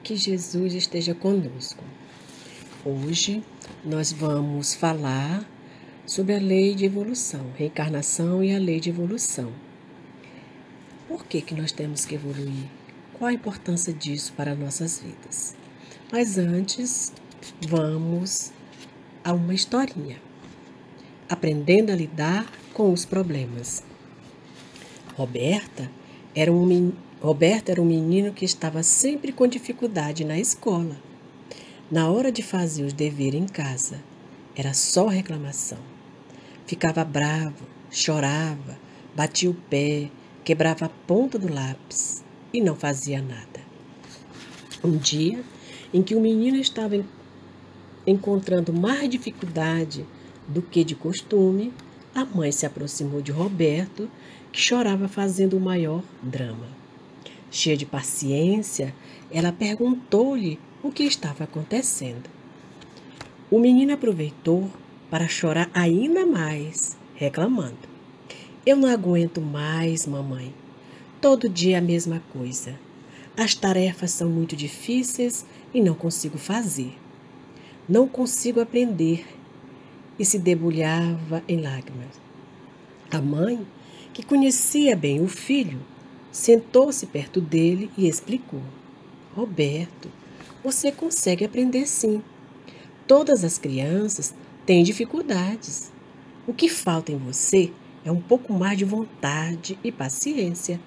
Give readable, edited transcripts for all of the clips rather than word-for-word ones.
Que Jesus esteja conosco. Hoje nós vamos falar sobre a lei de evolução, reencarnação e a lei de evolução. Por que nós temos que evoluir? Qual a importância disso para nossas vidas? Mas antes, vamos a uma historinha. Aprendendo a lidar com os problemas. Roberto era um menino que estava sempre com dificuldade na escola. Na hora de fazer os deveres em casa, era só reclamação. Ficava bravo, chorava, batia o pé, quebrava a ponta do lápis e não fazia nada. Um dia em que o menino estava encontrando mais dificuldade do que de costume, a mãe se aproximou de Roberto, que chorava fazendo o maior drama. Cheia de paciência, ela perguntou-lhe o que estava acontecendo. O menino aproveitou para chorar ainda mais, reclamando. Eu não aguento mais, mamãe. Todo dia a mesma coisa. As tarefas são muito difíceis e não consigo fazer. Não consigo aprender. E se debulhava em lágrimas. A mãe, que conhecia bem o filho, sentou-se perto dele e explicou. Roberto, você consegue aprender sim. Todas as crianças têm dificuldades. O que falta em você é um pouco mais de vontade e paciência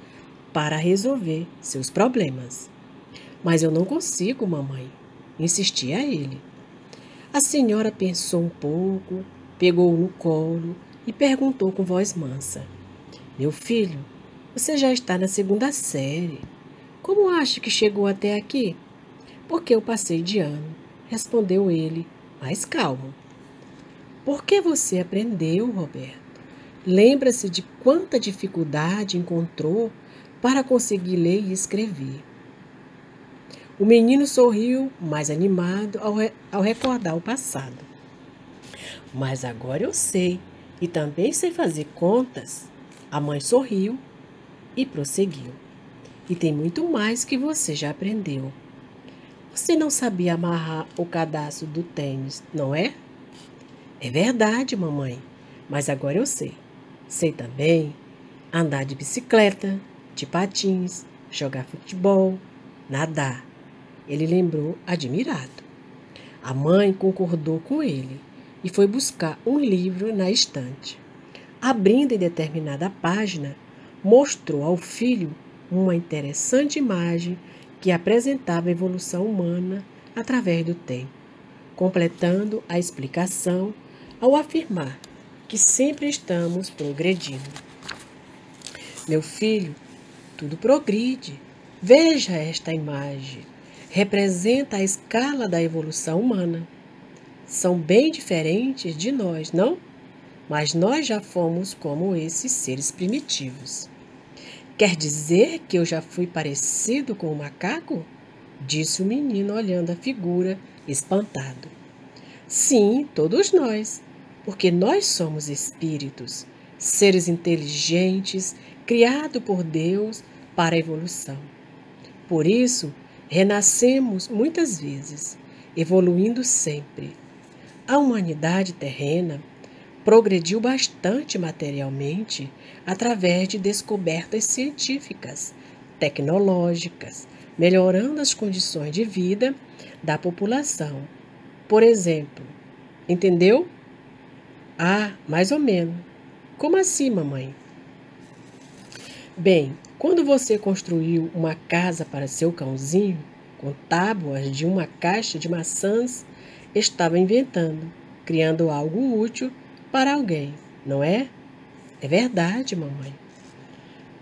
para resolver seus problemas. Mas eu não consigo, mamãe, insistia ele. A senhora pensou um pouco, pegou-o no colo e perguntou com voz mansa. Meu filho, você já está na 2ª série. Como acha que chegou até aqui? Porque eu passei de ano, respondeu ele, mais calmo. Por que você aprendeu, Roberto? Lembra-se de quanta dificuldade encontrou para conseguir ler e escrever. O menino sorriu, mais animado, ao recordar o passado. Mas agora eu sei, e também sei fazer contas. A mãe sorriu e prosseguiu. E tem muito mais que você já aprendeu. Você não sabia amarrar o cadastro do tênis, não é? É verdade, mamãe, mas agora eu sei. Sei também andar de bicicleta, de patins, jogar futebol, nadar. Ele lembrou admirado. A mãe concordou com ele e foi buscar um livro na estante. Abrindo em determinada página, mostrou ao filho uma interessante imagem que apresentava a evolução humana através do tempo, completando a explicação ao afirmar que sempre estamos progredindo. Meu filho, tudo progride. Veja esta imagem. Representa a escala da evolução humana. São bem diferentes de nós, não? Mas nós já fomos como esses seres primitivos. Quer dizer que eu já fui parecido com o macaco? Disse o menino olhando a figura, espantado. Sim, todos nós, porque nós somos espíritos, seres inteligentes, criados por Deus para a evolução. Por isso, renascemos muitas vezes, evoluindo sempre. A humanidade terrena progrediu bastante materialmente através de descobertas científicas, tecnológicas, melhorando as condições de vida da população. Por exemplo, entendeu? Ah, mais ou menos. Como assim, mamãe? Bem, quando você construiu uma casa para seu cãozinho, com tábuas de uma caixa de maçãs, estava inventando, criando algo útil para alguém, não é? É verdade, mamãe.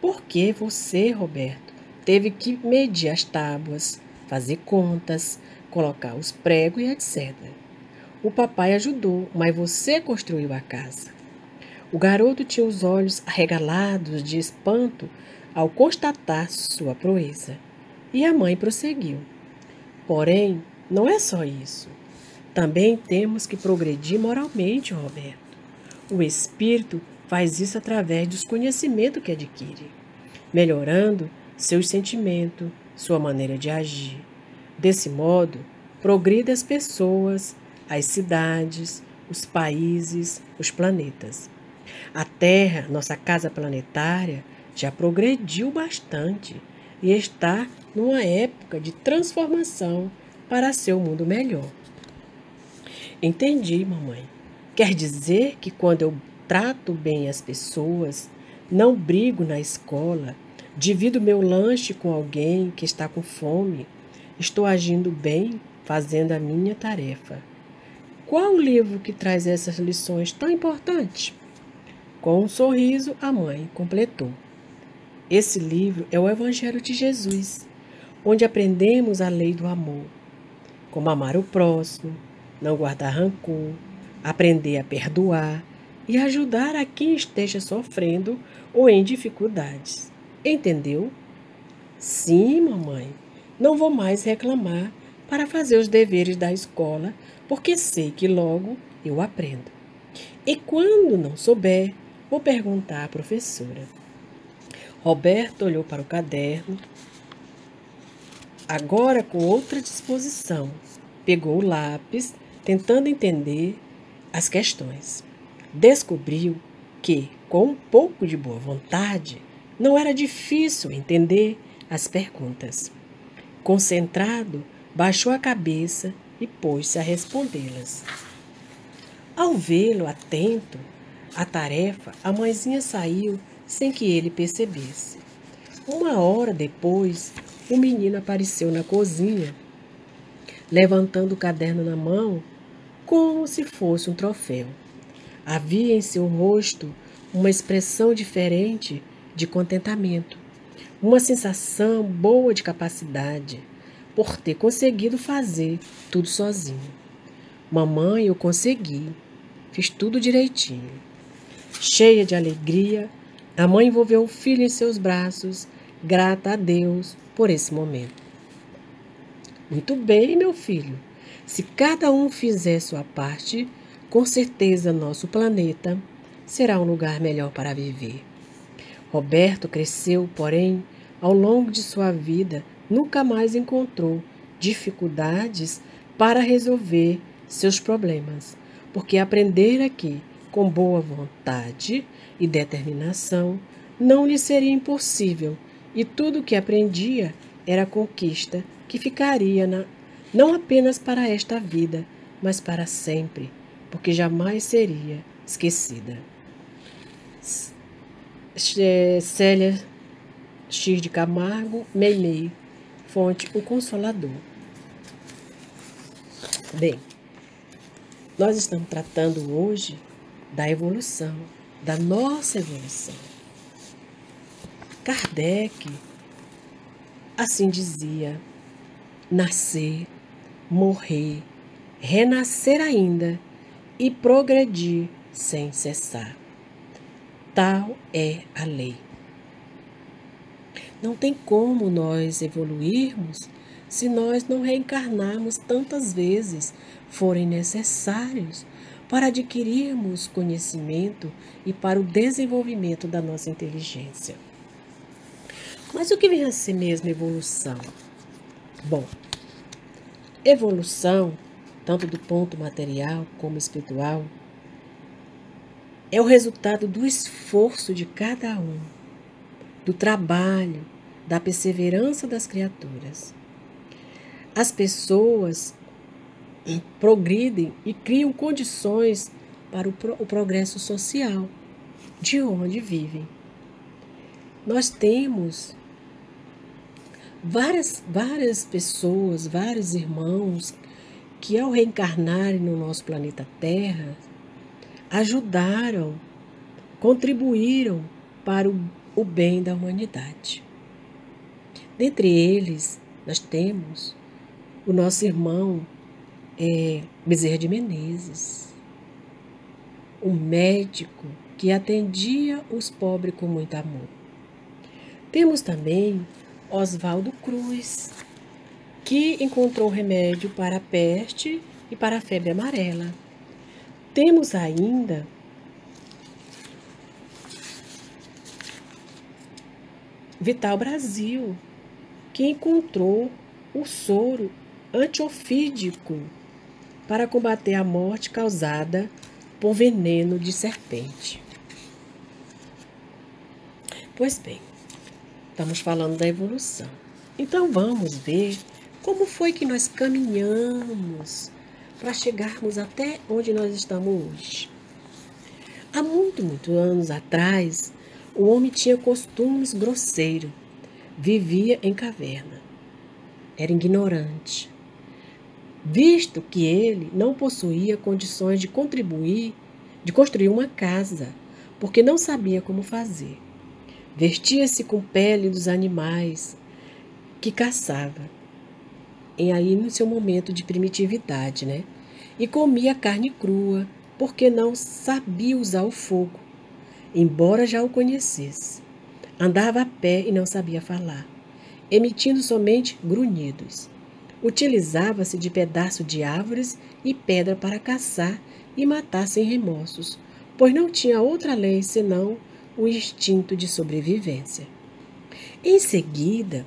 Por que você, Roberto, teve que medir as tábuas, fazer contas, colocar os pregos e etc. O papai ajudou, mas você construiu a casa. O garoto tinha os olhos arregalados de espanto ao constatar sua proeza. E a mãe prosseguiu. Porém, Não é só isso. Também temos que progredir moralmente, Roberto. O espírito faz isso através dos conhecimentos que adquire, melhorando seus sentimentos, sua maneira de agir. Desse modo, progride as pessoas, as cidades, os países, os planetas. A Terra, nossa casa planetária, já progrediu bastante e está numa época de transformação para seu mundo melhor. Entendi, mamãe. Quer dizer que quando eu trato bem as pessoas, não brigo na escola, divido meu lanche com alguém que está com fome, estou agindo bem, fazendo a minha tarefa. Qual o livro que traz essas lições tão importantes? Com um sorriso, a mãe completou. Esse livro é o Evangelho de Jesus, onde aprendemos a lei do amor, como amar o próximo, não guardar rancor, aprender a perdoar e ajudar a quem esteja sofrendo ou em dificuldades. Entendeu? Sim, mamãe. Não vou mais reclamar para fazer os deveres da escola, porque sei que logo eu aprendo. E quando não souber, vou perguntar à professora. Roberto olhou para o caderno, agora com outra disposição. Pegou o lápis, tentando entender as questões. Descobriu que, com um pouco de boa vontade, não era difícil entender as perguntas. Concentrado, baixou a cabeça e pôs-se a respondê-las. Ao vê-lo atento à tarefa, a mãezinha saiu sem que ele percebesse. Uma hora depois, o menino apareceu na cozinha, levantando o caderno na mão, como se fosse um troféu. Havia em seu rosto uma expressão diferente de contentamento, uma sensação boa de capacidade, por ter conseguido fazer tudo sozinho. Mamãe, eu consegui, fiz tudo direitinho. Cheia de alegria, a mãe envolveu o filho em seus braços, grata a Deus por esse momento. Muito bem, meu filho. Se cada um fizer sua parte, com certeza nosso planeta será um lugar melhor para viver. Roberto cresceu, porém, ao longo de sua vida, nunca mais encontrou dificuldades para resolver seus problemas, porque aprendera que, com boa vontade e determinação, não lhe seria impossível, e tudo o que aprendia era conquista que ficaria não apenas para esta vida, mas para sempre, porque jamais seria esquecida. Célia X de Camargo, Meimei, fonte O Consolador. Bem, nós estamos tratando hoje da evolução, da nossa evolução. Kardec assim dizia: nascer, morrer, renascer ainda e progredir sem cessar. Tal é a lei. Não tem como nós evoluirmos se nós não reencarnarmos tantas vezes forem necessários para adquirirmos conhecimento e para o desenvolvimento da nossa inteligência. Mas o que vem a ser mesmo evolução? Bom, evolução, tanto do ponto material como espiritual, é o resultado do esforço de cada um, do trabalho, da perseverança das criaturas. As pessoas progridem e criam condições para o progresso social de onde vivem. Nós temos várias pessoas, vários irmãos que, ao reencarnarem no nosso planeta Terra, ajudaram, contribuíram para o bem da humanidade. Dentre eles, nós temos o nosso irmão Bezerra de Menezes, um médico que atendia os pobres com muito amor. Temos também Oswaldo Cruz, que encontrou remédio para a peste e para a febre amarela. Temos ainda Vital Brasil, que encontrou o soro antiofídico para combater a morte causada por veneno de serpente. Pois bem, estamos falando da evolução. Então vamos ver como foi que nós caminhamos para chegarmos até onde nós estamos hoje. Há muitos anos atrás, o homem tinha costumes grosseiros, vivia em caverna, era ignorante, visto que ele não possuía condições de construir uma casa, porque não sabia como fazer. Vestia-se com pele dos animais que caçava, aí no seu momento de primitividade, né? E comia carne crua, porque não sabia usar o fogo, embora já o conhecesse. Andava a pé e não sabia falar, emitindo somente grunhidos. Utilizava-se de pedaço de árvores e pedra para caçar e matar sem remorsos, pois não tinha outra lei senão o instinto de sobrevivência. Em seguida,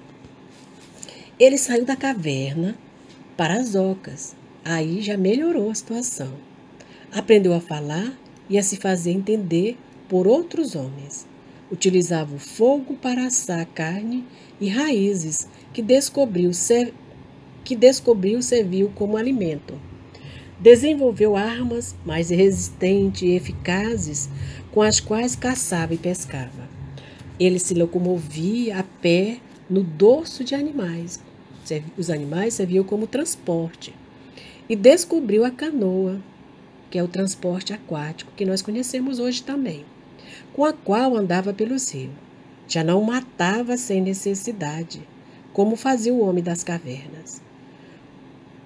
ele saiu da caverna para as ocas. Aí já melhorou a situação. Aprendeu a falar e a se fazer entender por outros homens. Utilizava o fogo para assar a carne e raízes que descobriu serviu como alimento. Desenvolveu armas mais resistentes e eficazes com as quais caçava e pescava. Ele se locomovia a pé no dorso de animais. Os animais serviam como transporte. E descobriu a canoa, que é o transporte aquático, que nós conhecemos hoje também, com a qual andava pelos rios. Já não matava sem necessidade, como fazia o homem das cavernas.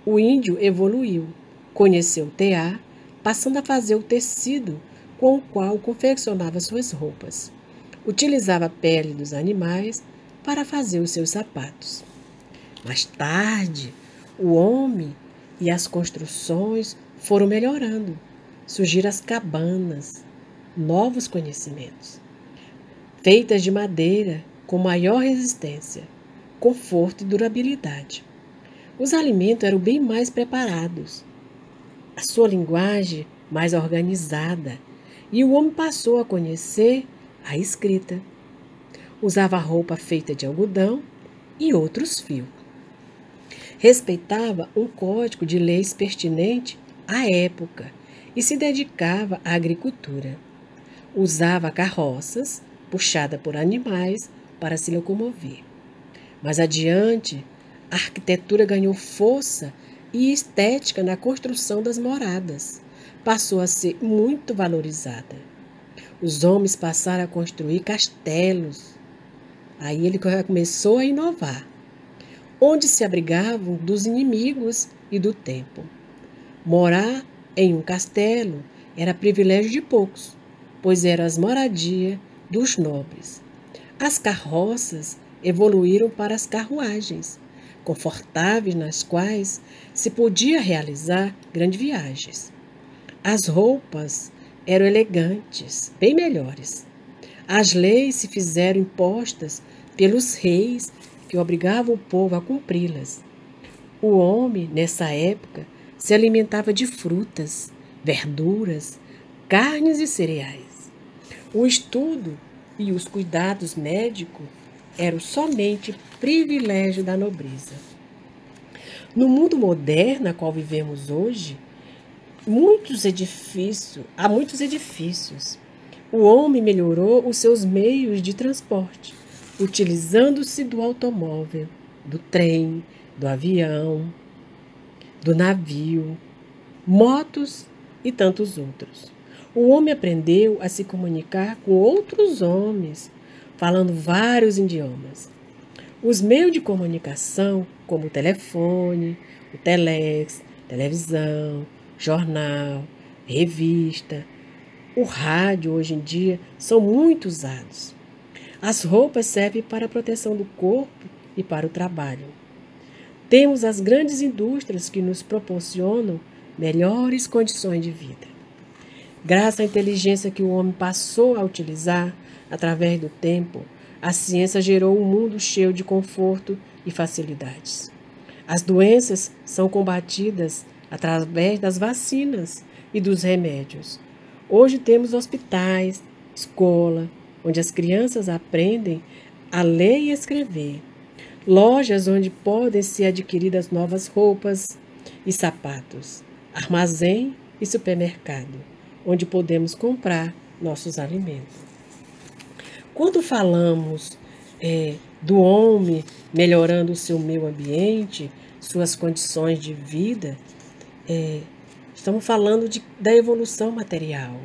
O índio evoluiu, conheceu o tear, passando a fazer o tecido com o qual confeccionava suas roupas. Utilizava a pele dos animais para fazer os seus sapatos. Mais tarde, o homem e as construções foram melhorando. Surgiram as cabanas, novos conhecimentos, feitas de madeira com maior resistência, conforto e durabilidade. Os alimentos eram bem mais preparados, a sua linguagem mais organizada, e o homem passou a conhecer a escrita. Usava roupa feita de algodão e outros fios. Respeitava um código de leis pertinente à época e se dedicava à agricultura. Usava carroças puxadas por animais para se locomover. Mais adiante, a arquitetura ganhou força e estética na construção das moradas. Passou a ser muito valorizada. Os homens passaram a construir castelos. Aí ele começou a inovar, onde se abrigavam dos inimigos e do tempo. Morar em um castelo era privilégio de poucos, pois eram as moradias dos nobres. As carroças evoluíram para as carruagens, confortáveis nas quais se podia realizar grandes viagens. As roupas eram elegantes, bem melhores. As leis se fizeram impostas pelos reis que obrigavam o povo a cumpri-las. O homem, nessa época, se alimentava de frutas, verduras, carnes e cereais. O estudo e os cuidados médicos eram somente privilégio da nobreza. No mundo moderno, a qual vivemos hoje, há muitos edifícios. O homem melhorou os seus meios de transporte, utilizando-se do automóvel, do trem, do avião, do navio, motos e tantos outros. O homem aprendeu a se comunicar com outros homens, falando vários idiomas. Os meios de comunicação, como o telefone, o telex, televisão, jornal, revista, o rádio hoje em dia são muito usados. As roupas servem para a proteção do corpo e para o trabalho. Temos as grandes indústrias que nos proporcionam melhores condições de vida. Graças à inteligência que o homem passou a utilizar através do tempo, a ciência gerou um mundo cheio de conforto e facilidades. As doenças são combatidas através das vacinas e dos remédios. Hoje temos hospitais, escola, onde as crianças aprendem a ler e escrever. Lojas onde podem ser adquiridas novas roupas e sapatos. Armazém e supermercado, onde podemos comprar nossos alimentos. Quando falamos do homem melhorando o seu meio ambiente, suas condições de vida, estamos falando da evolução material.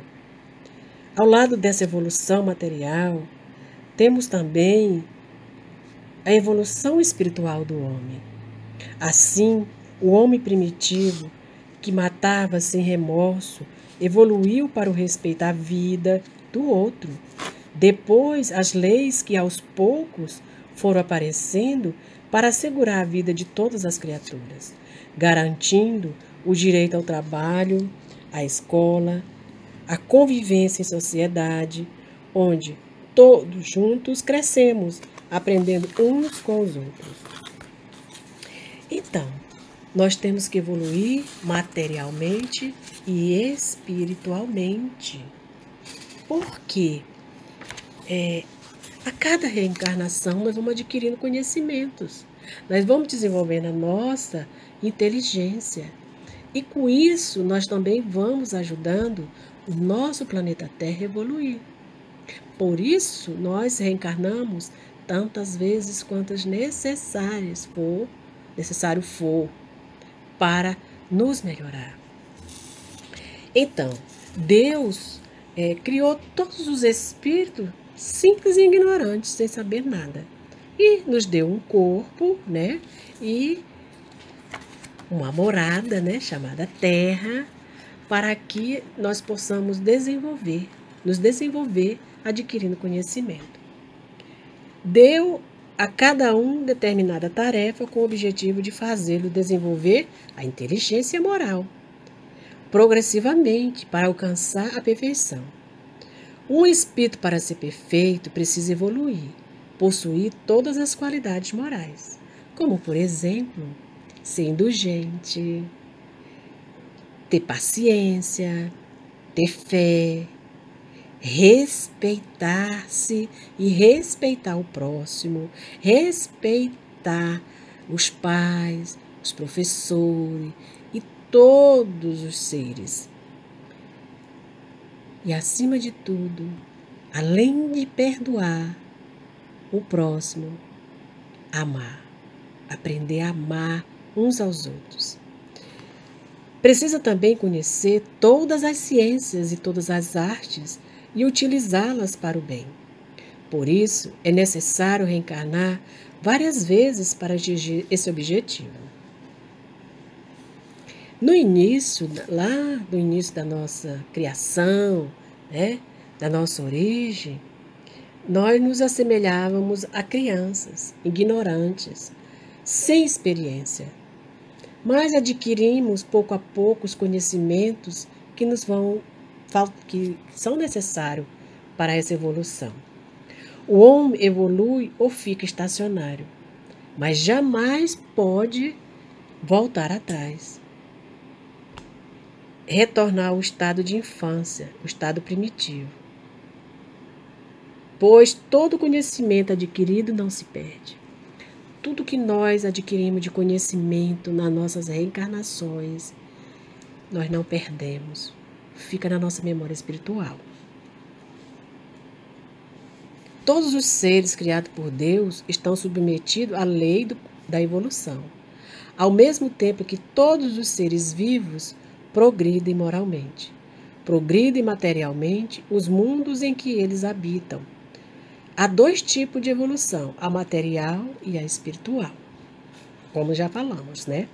Ao lado dessa evolução material, temos também a evolução espiritual do homem. Assim, o homem primitivo, que matava sem remorso, evoluiu para o respeito à vida do outro. Depois, as leis que aos poucos foram aparecendo para assegurar a vida de todas as criaturas, garantindo o direito ao trabalho, à escola, à convivência em sociedade, onde todos juntos crescemos, aprendendo uns com os outros. Então, nós temos que evoluir materialmente e espiritualmente. Por quê? A cada reencarnação nós vamos adquirindo conhecimentos, nós vamos desenvolvendo a nossa inteligência e com isso nós também vamos ajudando o nosso planeta Terra a evoluir. Por isso nós reencarnamos tantas vezes quantas necessário for para nos melhorar. Então, Deus criou todos os espíritos simples e ignorantes, sem saber nada. E nos deu um corpo, né? E uma morada, né? Chamada Terra, para que nós possamos nos desenvolver adquirindo conhecimento. Deu a cada um determinada tarefa com o objetivo de fazê-lo desenvolver a inteligência moral, progressivamente, para alcançar a perfeição. Um espírito, para ser perfeito, precisa evoluir, possuir todas as qualidades morais, como, por exemplo, ser indulgente, ter paciência, ter fé, respeitar-se e respeitar o próximo, respeitar os pais, os professores e todos os seres. E, acima de tudo, além de perdoar o próximo, amar, aprender a amar uns aos outros. Precisa também conhecer todas as ciências e todas as artes e utilizá-las para o bem. Por isso, é necessário reencarnar várias vezes para atingir esse objetivo. No início da nossa criação, né, da nossa origem, nós nos assemelhávamos a crianças, ignorantes, sem experiência. Mas adquirimos pouco a pouco os conhecimentos que são necessários para essa evolução. O homem evolui ou fica estacionário, mas jamais pode voltar atrás. Retornar ao estado de infância, o estado primitivo. Pois todo conhecimento adquirido não se perde. Tudo que nós adquirimos de conhecimento nas nossas reencarnações, nós não perdemos. Fica na nossa memória espiritual. Todos os seres criados por Deus estão submetidos à lei da evolução, ao mesmo tempo que todos os seres vivos progridem moralmente, progridem materialmente os mundos em que eles habitam. Há dois tipos de evolução, a material e a espiritual, como já falamos, né?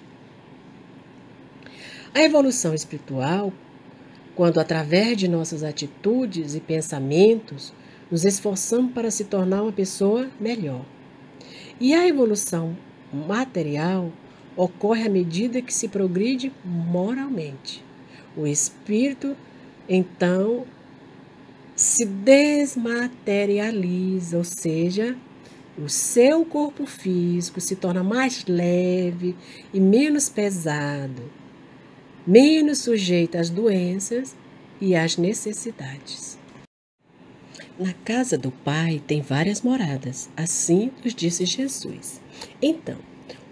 A evolução espiritual, quando através de nossas atitudes e pensamentos, nos esforçamos para se tornar uma pessoa melhor. E a evolução material, ocorre à medida que se progride moralmente. O espírito, então, se desmaterializa, ou seja, o seu corpo físico se torna mais leve e menos pesado, menos sujeito às doenças e às necessidades. Na casa do Pai tem várias moradas, assim nos disse Jesus. Então,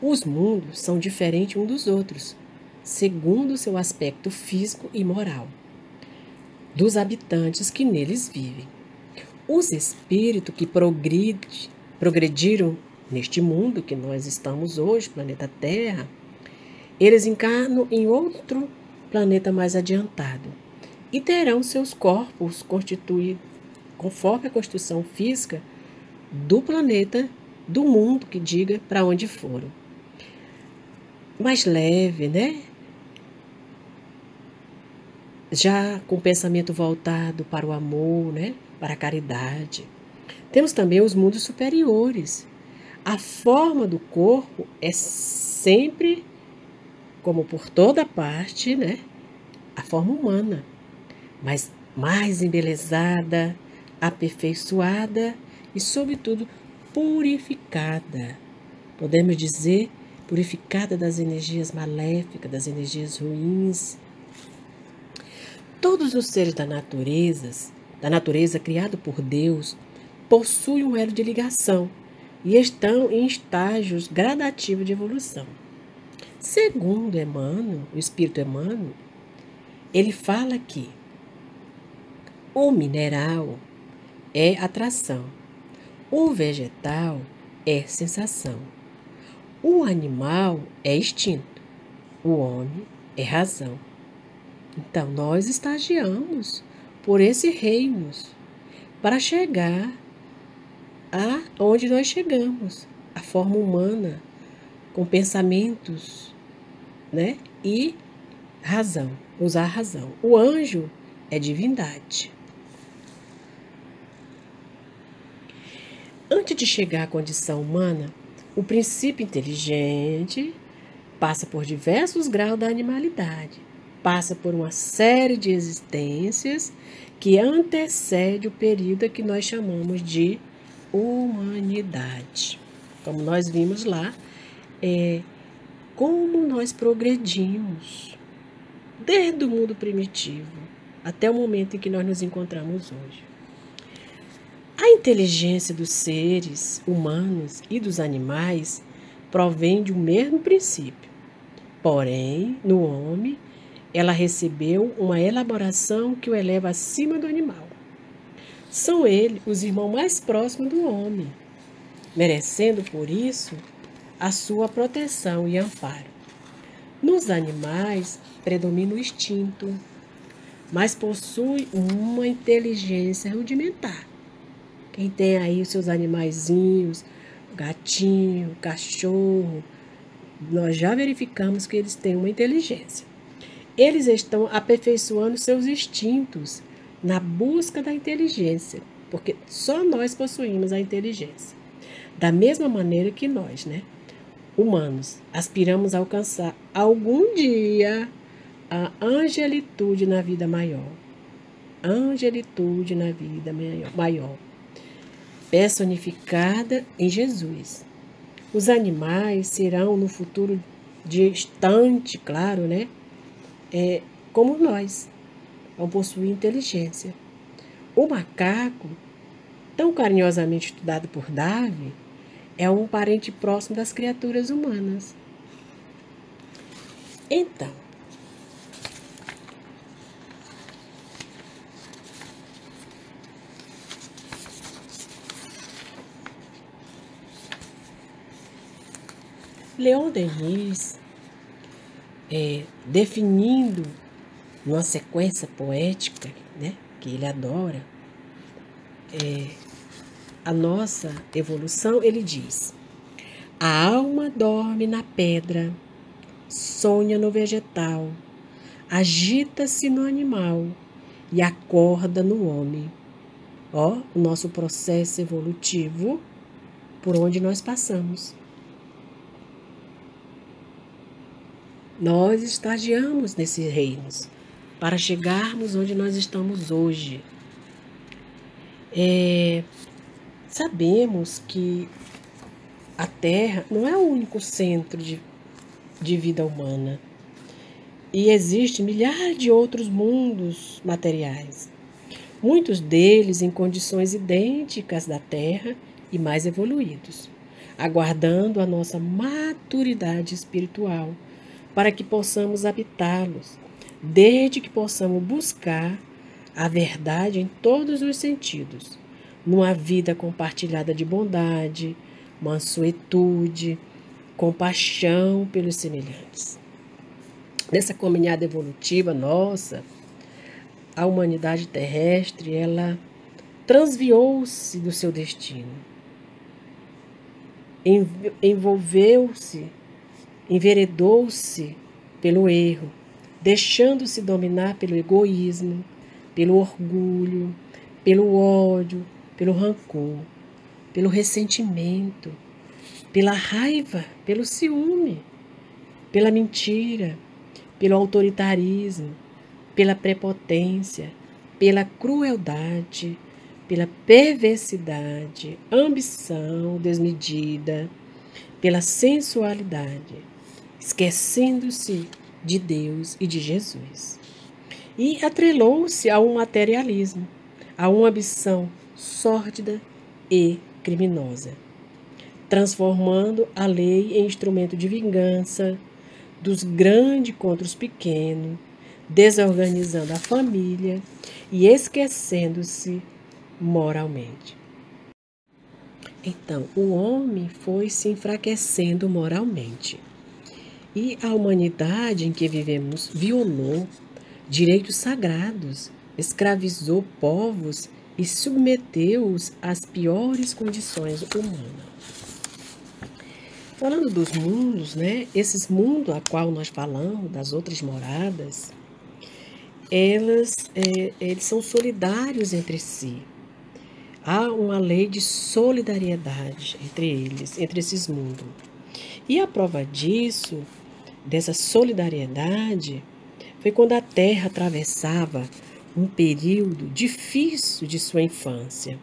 os mundos são diferentes uns dos outros, segundo o seu aspecto físico e moral, dos habitantes que neles vivem. Os espíritos que progrediram neste mundo que nós estamos hoje, planeta Terra, eles encarnam em outro planeta mais adiantado e terão seus corpos constituídos conforme a construção física do planeta, do mundo, que diga para onde foram. Mais leve, né? Já com o pensamento voltado para o amor, né? Para a caridade. Temos também os mundos superiores. A forma do corpo é sempre, como por toda parte, né? A forma humana, mas mais embelezada, aperfeiçoada e, sobretudo, purificada. Podemos dizer, purificada das energias maléficas, das energias ruins. Todos os seres da natureza criado por Deus, possuem um elo de ligação e estão em estágios gradativos de evolução. Segundo Emmanuel, o Espírito Emmanuel, ele fala que o mineral é atração, o vegetal é sensação, o animal é instinto, o homem é razão. Então, nós estagiamos por esses reinos para chegar aonde nós chegamos, a forma humana, com pensamentos, né? E razão, usar a razão. O anjo é divindade. Antes de chegar à condição humana, o princípio inteligente passa por diversos graus da animalidade, passa por uma série de existências que antecede o período que nós chamamos de humanidade. Como nós vimos lá, como nós progredimos desde o mundo primitivo até o momento em que nós nos encontramos hoje. A inteligência dos seres humanos e dos animais provém de um mesmo princípio. Porém, no homem, ela recebeu uma elaboração que o eleva acima do animal. São eles os irmãos mais próximos do homem, merecendo, por isso, a sua proteção e amparo. Nos animais, predomina o instinto, mas possui uma inteligência rudimentar. Quem tem aí os seus animaizinhos, gatinho, cachorro, nós já verificamos que eles têm uma inteligência. Eles estão aperfeiçoando seus instintos na busca da inteligência, porque só nós possuímos a inteligência. Da mesma maneira que nós, né, humanos, aspiramos a alcançar algum dia a angelitude na vida maior. Angelitude na vida maior. Personificada em Jesus. Os animais serão no futuro distante, claro, né? Como nós, vão possuir inteligência. O macaco, tão carinhosamente estudado por Darwin, é um parente próximo das criaturas humanas. Então, Leon Denis, definindo numa sequência poética, né, que ele adora, a nossa evolução, ele diz: a alma dorme na pedra, sonha no vegetal, agita-se no animal e acorda no homem. Ó, o nosso processo evolutivo por onde nós passamos. Nós estagiamos nesses reinos para chegarmos onde nós estamos hoje. Sabemos que a Terra não é o único centro de vida humana. E existem milhares de outros mundos materiais. Muitos deles em condições idênticas da Terra e mais evoluídos, aguardando a nossa maturidade espiritual para que possamos habitá-los, desde que possamos buscar a verdade em todos os sentidos, numa vida compartilhada de bondade, mansuetude, compaixão pelos semelhantes. Nessa caminhada evolutiva nossa, a humanidade terrestre, ela transviou-se do seu destino, envolveu-se, enveredou-se pelo erro, deixando-se dominar pelo egoísmo, pelo orgulho, pelo ódio, pelo rancor, pelo ressentimento, pela raiva, pelo ciúme, pela mentira, pelo autoritarismo, pela prepotência, pela crueldade, pela perversidade, ambição desmedida, pela sensualidade, esquecendo-se de Deus e de Jesus. E atrelou-se a um materialismo, a uma ambição sórdida e criminosa, transformando a lei em instrumento de vingança dos grandes contra os pequenos, desorganizando a família e esquecendo-se moralmente. Então, o homem foi se enfraquecendo moralmente. E a humanidade em que vivemos violou direitos sagrados, escravizou povos e submeteu-os às piores condições humanas. Falando dos mundos, né? Esses mundos a qual nós falamos, das outras moradas, eles são solidários entre si. Há uma lei de solidariedade entre eles, entre esses mundos. E a prova disso, dessa solidariedade, foi quando a Terra atravessava um período difícil de sua infância.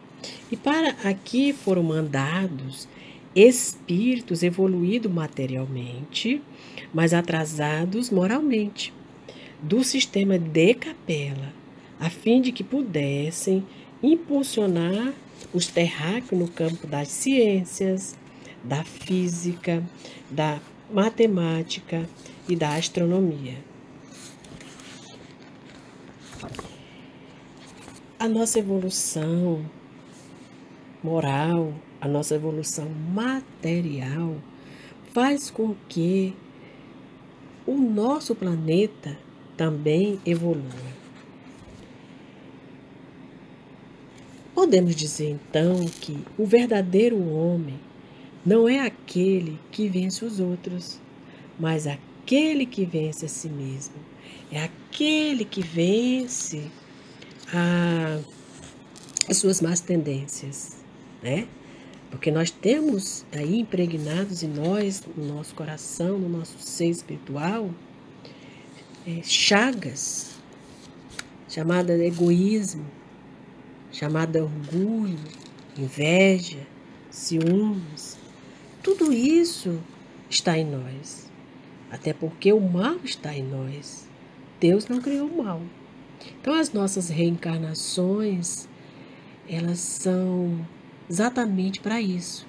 E para aqui foram mandados espíritos evoluídos materialmente, mas atrasados moralmente, do sistema de capela, a fim de que pudessem impulsionar os terráqueos no campo das ciências, da física, da matemática e da astronomia. A nossa evolução moral, a nossa evolução material faz com que o nosso planeta também evolua. Podemos dizer então que o verdadeiro homem não é aquele que vence os outros, mas aquele que vence a si mesmo. É aquele que vence as suas más tendências, né? Porque nós temos aí impregnados em nós, no nosso coração, no nosso ser espiritual, chagas, chamada egoísmo, chamada orgulho, inveja, ciúmes. Tudo isso está em nós, até porque o mal está em nós. Deus não criou o mal. Então as nossas reencarnações, elas são exatamente para isso,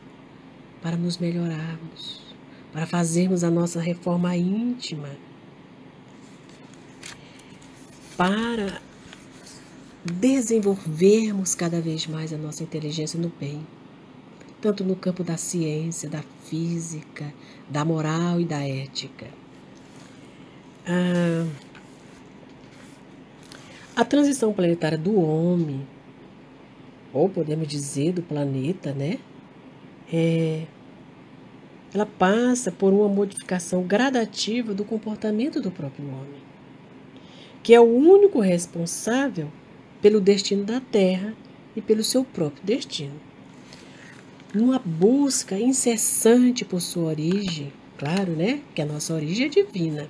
para nos melhorarmos, para fazermos a nossa reforma íntima, para desenvolvermos cada vez mais a nossa inteligência no bem, tanto no campo da ciência, da física, da moral e da ética. A transição planetária do homem, ou podemos dizer do planeta, né? Ela passa por uma modificação gradativa do comportamento do próprio homem, que é o único responsável pelo destino da Terra e pelo seu próprio destino. Numa busca incessante por sua origem, claro, né? Que a nossa origem é divina,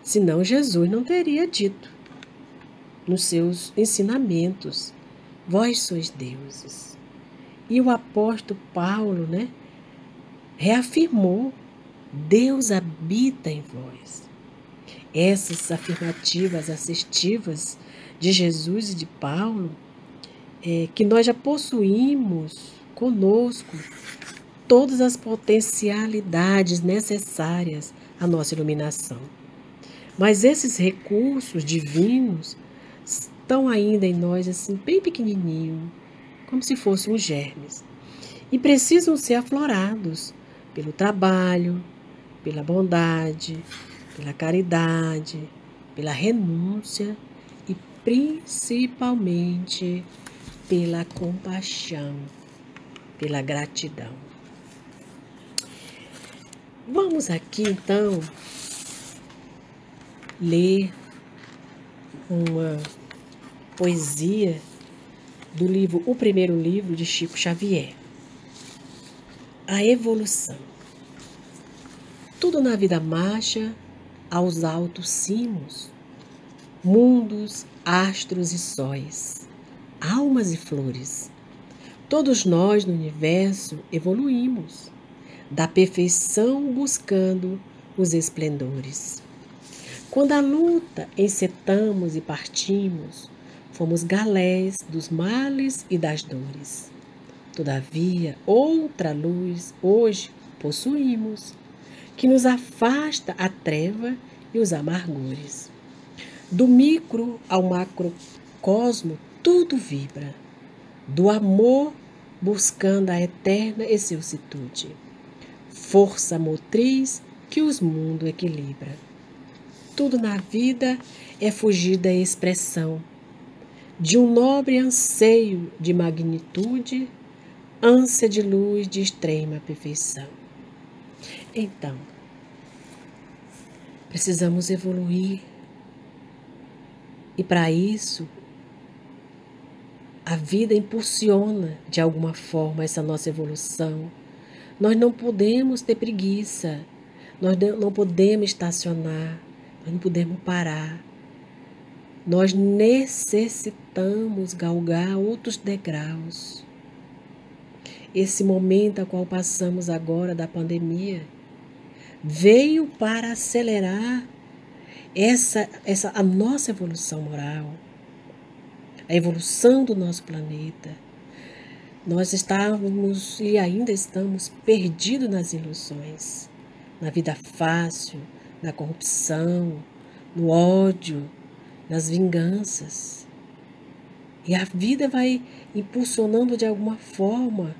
Senão Jesus não teria dito nos seus ensinamentos: vós sois deuses. E o apóstolo Paulo, reafirmou: Deus habita em vós. Essas afirmativas assertivas de Jesus e de Paulo, que nós já possuímos conosco todas as potencialidades necessárias à nossa iluminação. Mas esses recursos divinos estão ainda em nós, assim, bem pequenininho, como se fossem os germes. E precisam ser aflorados pelo trabalho, pela bondade, pela caridade, pela renúncia e principalmente pela compaixão, pela gratidão. Vamos aqui, então, ler uma poesia do livro, o primeiro livro de Chico Xavier, A Evolução. Tudo na vida marcha aos altos cimos, mundos, astros e sóis, almas e flores. Todos nós no universo evoluímos, da perfeição buscando os esplendores. Quando a luta encetamos e partimos, fomos galés dos males e das dores. Todavia, outra luz hoje possuímos, que nos afasta a treva e os amargores. Do micro ao macrocosmo, tudo vibra, do amor buscando a eterna excelsitude, força motriz que os mundos equilibra. Tudo na vida é fugir da expressão de um nobre anseio de magnitude, ânsia de luz de extrema perfeição. Então, precisamos evoluir. E para isso, a vida impulsiona de alguma forma essa nossa evolução. Nós não podemos ter preguiça, nós não podemos estacionar, nós não podemos parar. Nós necessitamos galgar outros degraus. Esse momento a qual passamos agora da pandemia veio para acelerar a nossa evolução moral, a evolução do nosso planeta. Nós estávamos e ainda estamos perdidos nas ilusões, na vida fácil, na corrupção, no ódio, nas vinganças. E a vida vai impulsionando de alguma forma.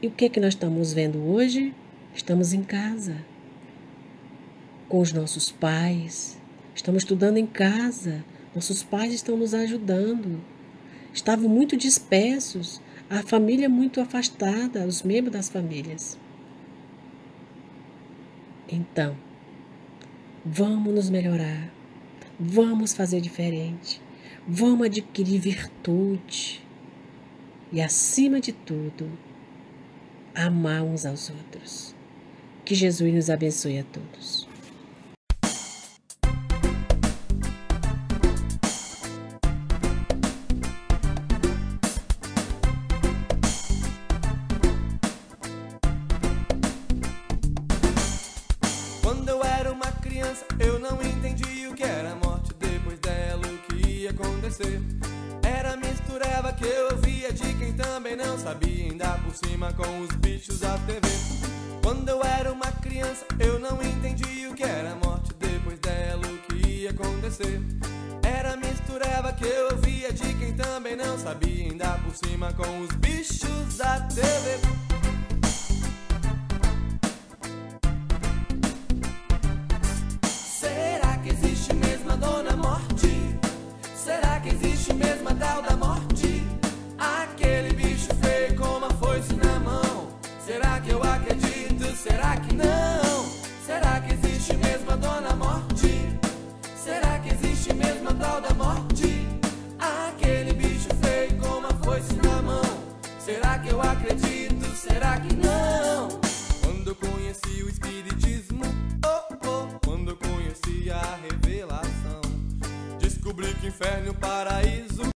E o que é que nós estamos vendo hoje? Estamos em casa, com os nossos pais, estamos estudando em casa, nossos pais estão nos ajudando. Estavam muito dispersos, a família muito afastada, os membros das famílias. Então, vamos nos melhorar, vamos fazer diferente, vamos adquirir virtude e, acima de tudo, amar uns aos outros. Que Jesus nos abençoe a todos. Quando eu era uma criança, eu não entendi o que era a morte. Depois dela, o que ia acontecer. Era mistureba que eu via de quem também não sabia, ainda por cima com os bichos da TV. Quando eu era uma criança, eu não entendi o que era a morte. Depois dela, o que ia acontecer. Era mistureba que eu via de quem também não sabia, ainda por cima com os bichos da TV. Será que existe mesmo a Dona Morte? Será que existe mesmo a tal da morte? Aquele bicho feio com uma foice na mão. Será que eu acredito? Será que não? Será que existe mesmo a Dona Morte? Será que existe mesmo a tal da morte? Aquele bicho feio com uma foice na mão. Será que eu acredito? Será que não? Quando eu conheci o espiritismo, quando eu conheci descobri que inferno e o paraíso